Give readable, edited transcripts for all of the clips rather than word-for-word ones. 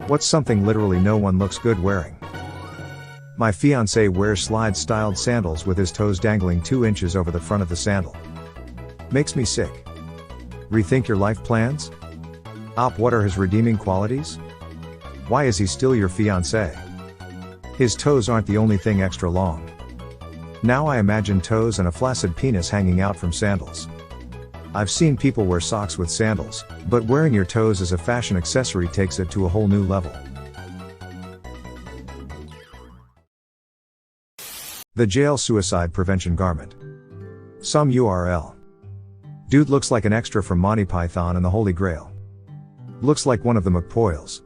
What's something literally no one looks good wearing? My fiancé wears slide-styled sandals with his toes dangling 2 inches over the front of the sandal. Makes me sick. Rethink your life plans? What are his redeeming qualities? Why is he still your fiancé? His toes aren't the only thing extra long. Now I imagine toes and a flaccid penis hanging out from sandals. I've seen people wear socks with sandals, but wearing your toes as a fashion accessory takes it to a whole new level. The jail suicide prevention garment. Some URL. Dude looks like an extra from Monty Python and the Holy Grail. Looks like one of the McPoyles.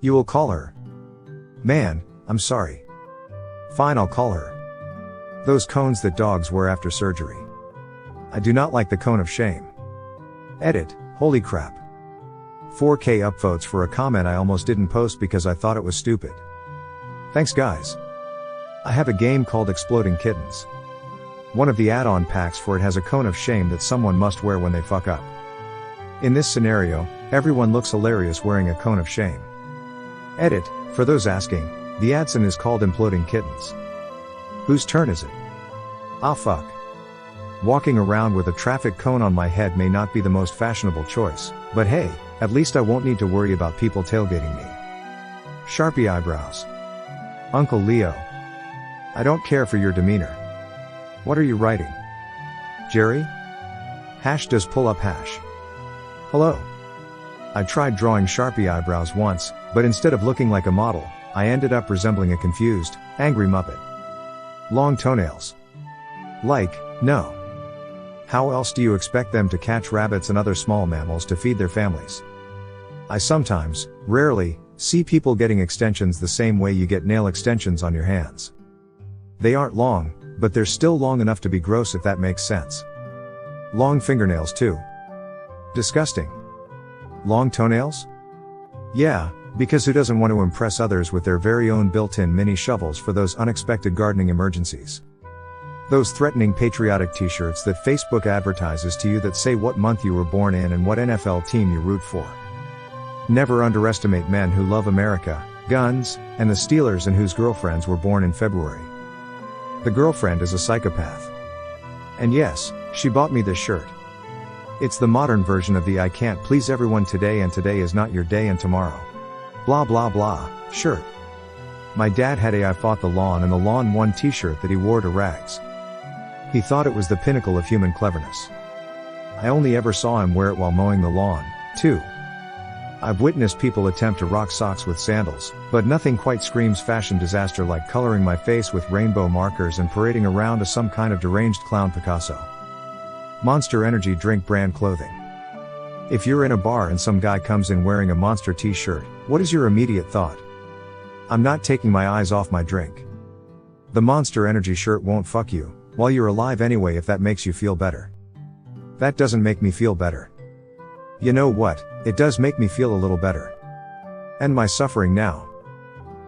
You will call her? Man, I'm sorry. Fine, I'll call her. Those cones that dogs wear after surgery. I do not like the cone of shame. Edit, holy crap. 4K upvotes for a comment I almost didn't post because I thought it was stupid. Thanks guys. I have a game called Exploding Kittens. One of the add-on packs for it has a cone of shame that someone must wear when they fuck up. In this scenario, everyone looks hilarious wearing a cone of shame. Edit, for those asking, the Adson is called Imploding Kittens. Whose turn is it? Fuck. Walking around with a traffic cone on my head may not be the most fashionable choice, but hey, at least I won't need to worry about people tailgating me. Sharpie eyebrows. Uncle Leo. I don't care for your demeanor. What are you writing? Jerry? Does pull up hash. Hello. I tried drawing Sharpie eyebrows once, but instead of looking like a model, I ended up resembling a confused, angry Muppet. Long toenails. No. How else do you expect them to catch rabbits and other small mammals to feed their families? I sometimes, rarely, see people getting extensions the same way you get nail extensions on your hands. They aren't long, but they're still long enough to be gross if that makes sense. Long fingernails too. Disgusting. Long toenails? Yeah, because who doesn't want to impress others with their very own built-in mini shovels for those unexpected gardening emergencies? Those threatening patriotic t-shirts that Facebook advertises to you that say what month you were born in and what NFL team you root for. Never underestimate men who love America, guns, and the Steelers and whose girlfriends were born in February. The girlfriend is a psychopath. And yes, she bought me this shirt. It's the modern version of the I can't please everyone today and today is not your day and tomorrow. Blah blah blah, shirt. My dad had a I fought the lawn and the lawn won t-shirt that he wore to rags. He thought it was the pinnacle of human cleverness. I only ever saw him wear it while mowing the lawn, too. I've witnessed people attempt to rock socks with sandals, but nothing quite screams fashion disaster like coloring my face with rainbow markers and parading around as some kind of deranged clown Picasso. Monster Energy drink brand clothing. If you're in a bar and some guy comes in wearing a Monster t-shirt, what is your immediate thought? I'm not taking my eyes off my drink. The Monster Energy shirt won't fuck you, while you're alive anyway if that makes you feel better. That doesn't make me feel better. You know what, it does make me feel a little better. End my suffering now.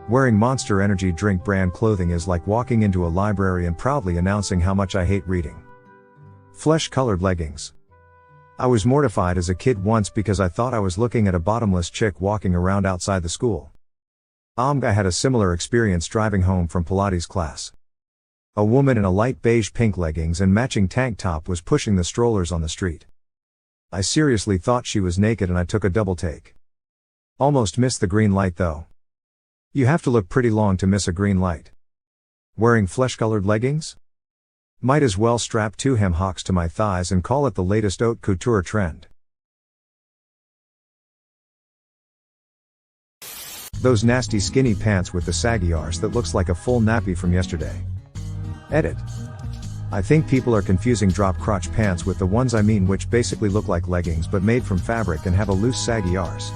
Wearing Monster Energy drink brand clothing is like walking into a library and proudly announcing how much I hate reading. Flesh-colored leggings. I was mortified as a kid once because I thought I was looking at a bottomless chick walking around outside the school. I had a similar experience driving home from Pilates class. A woman in a light beige pink leggings and matching tank top was pushing the strollers on the street. I seriously thought she was naked and I took a double take. Almost missed the green light though. You have to look pretty long to miss a green light. Wearing flesh-colored leggings? Might as well strap 2 hem hocks to my thighs and call it the latest haute couture trend. Those nasty skinny pants with the saggy arse that looks like a full nappy from yesterday. Edit. I think people are confusing drop crotch pants with the ones I mean, which basically look like leggings but made from fabric and have a loose saggy arse.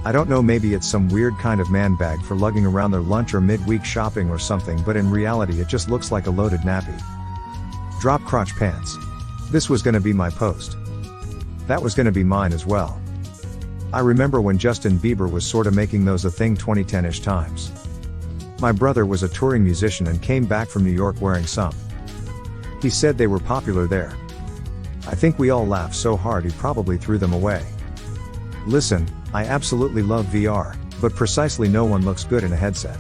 I don't know, maybe it's some weird kind of man bag for lugging around their lunch or midweek shopping or something, but in reality it just looks like a loaded nappy. Drop crotch pants. This was gonna be my post. That was gonna be mine as well. I remember when Justin Bieber was sorta making those a thing 2010-ish times. My brother was a touring musician and came back from New York wearing some. He said they were popular there. I think we all laughed so hard he probably threw them away. Listen, I absolutely love VR, but precisely no one looks good in a headset.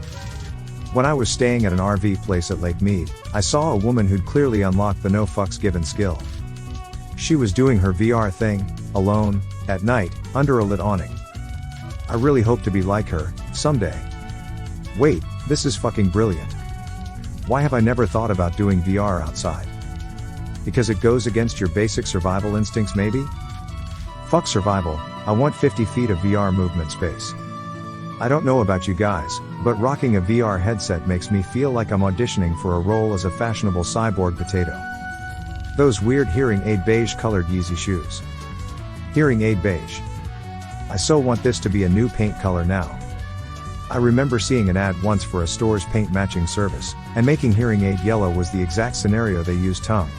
When I was staying at an RV place at Lake Mead, I saw a woman who'd clearly unlocked the no fucks given skill. She was doing her VR thing, alone, at night, under a lit awning. I really hope to be like her, someday. Wait, this is fucking brilliant. Why have I never thought about doing VR outside? Because it goes against your basic survival instincts maybe? Fuck survival, I want 50 feet of VR movement space. I don't know about you guys, but rocking a VR headset makes me feel like I'm auditioning for a role as a fashionable cyborg potato. Those weird hearing aid beige colored Yeezy shoes. Hearing aid beige. I so want this to be a new paint color now. I remember seeing an ad once for a store's paint matching service, and making hearing aid yellow was the exact scenario they used tongue.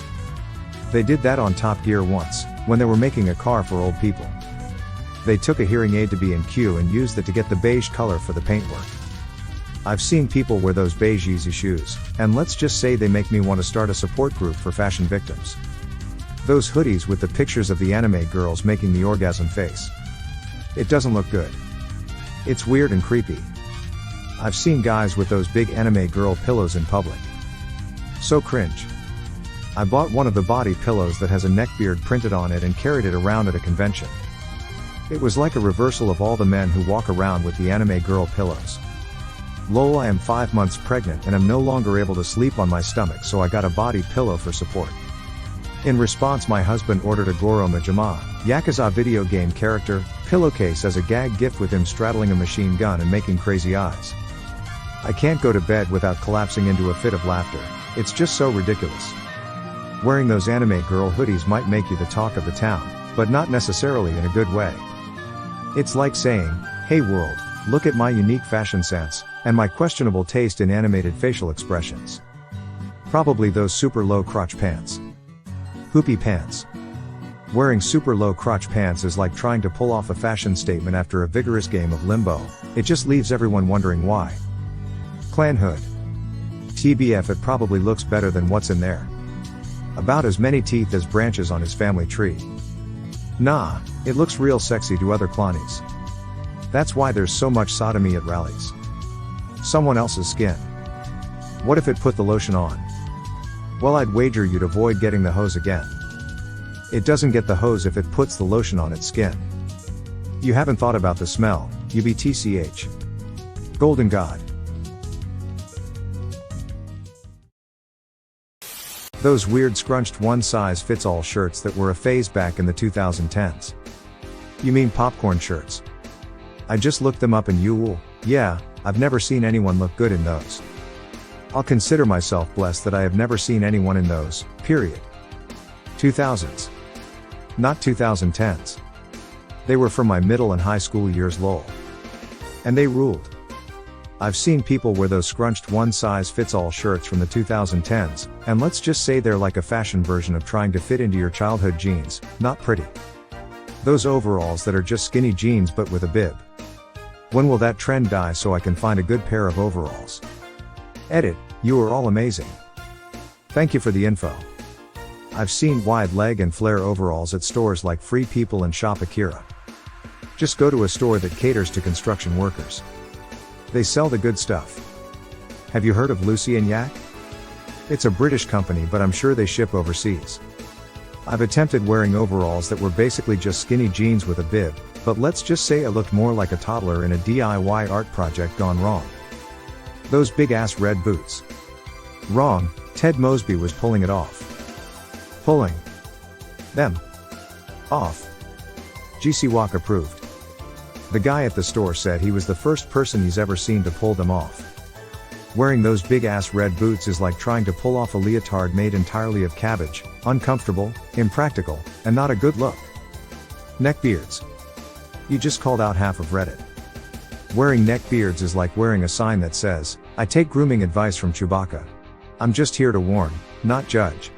They did that on Top Gear once, when they were making a car for old people. They took a hearing aid to B&Q and used it to get the beige color for the paintwork. I've seen people wear those beige Yeezy shoes, and let's just say they make me want to start a support group for fashion victims. Those hoodies with the pictures of the anime girls making the orgasm face. It doesn't look good. It's weird and creepy. I've seen guys with those big anime girl pillows in public. So cringe. I bought one of the body pillows that has a neckbeard printed on it and carried it around at a convention. It was like a reversal of all the men who walk around with the anime girl pillows. Lol, I am 5 months pregnant and I'm no longer able to sleep on my stomach, so I got a body pillow for support. In response, my husband ordered a Goro Majima, Yakuza video game character, pillowcase as a gag gift with him straddling a machine gun and making crazy eyes. I can't go to bed without collapsing into a fit of laughter. It's just so ridiculous. Wearing those anime girl hoodies might make you the talk of the town, but not necessarily in a good way. It's like saying, hey world, look at my unique fashion sense, and my questionable taste in animated facial expressions. Probably those super low crotch pants. Hoopy pants. Wearing super low crotch pants is like trying to pull off a fashion statement after a vigorous game of limbo. It just leaves everyone wondering why. Clan hood. TBF, it probably looks better than what's in there. About as many teeth as branches on his family tree. Nah, it looks real sexy to other clownies. That's why there's so much sodomy at rallies. Someone else's skin. What if it put the lotion on? Well, I'd wager you'd avoid getting the hose again. It doesn't get the hose if it puts the lotion on its skin. You haven't thought about the smell, UBTCH. Golden God. Those weird scrunched one-size-fits-all shirts that were a phase back in the 2010s. You mean popcorn shirts? I just looked them up and yeah, I've never seen anyone look good in those. I'll consider myself blessed that I have never seen anyone in those, period. 2000s. Not 2010s. They were from my middle and high school years lol. And they ruled. I've seen people wear those scrunched one-size-fits-all shirts from the 2010s, and let's just say they're like a fashion version of trying to fit into your childhood jeans, not pretty. Those overalls that are just skinny jeans but with a bib. When will that trend die so I can find a good pair of overalls? Edit, you are all amazing. Thank you for the info. I've seen wide leg and flare overalls at stores like Free People and Shop Akira. Just go to a store that caters to construction workers. They sell the good stuff. Have you heard of Lucy and Yak? It's a British company, but I'm sure they ship overseas. I've attempted wearing overalls that were basically just skinny jeans with a bib, but let's just say I looked more like a toddler in a DIY art project gone wrong. Those big ass red boots. Wrong, Ted Mosby was pulling it off. Pulling them off. GC Walk approved. The guy at the store said he was the first person he's ever seen to pull them off. Wearing those big ass red boots is like trying to pull off a leotard made entirely of cabbage, uncomfortable, impractical, and not a good look. Neckbeards. You just called out half of Reddit. Wearing neckbeards is like wearing a sign that says, I take grooming advice from Chewbacca. I'm just here to warn, not judge.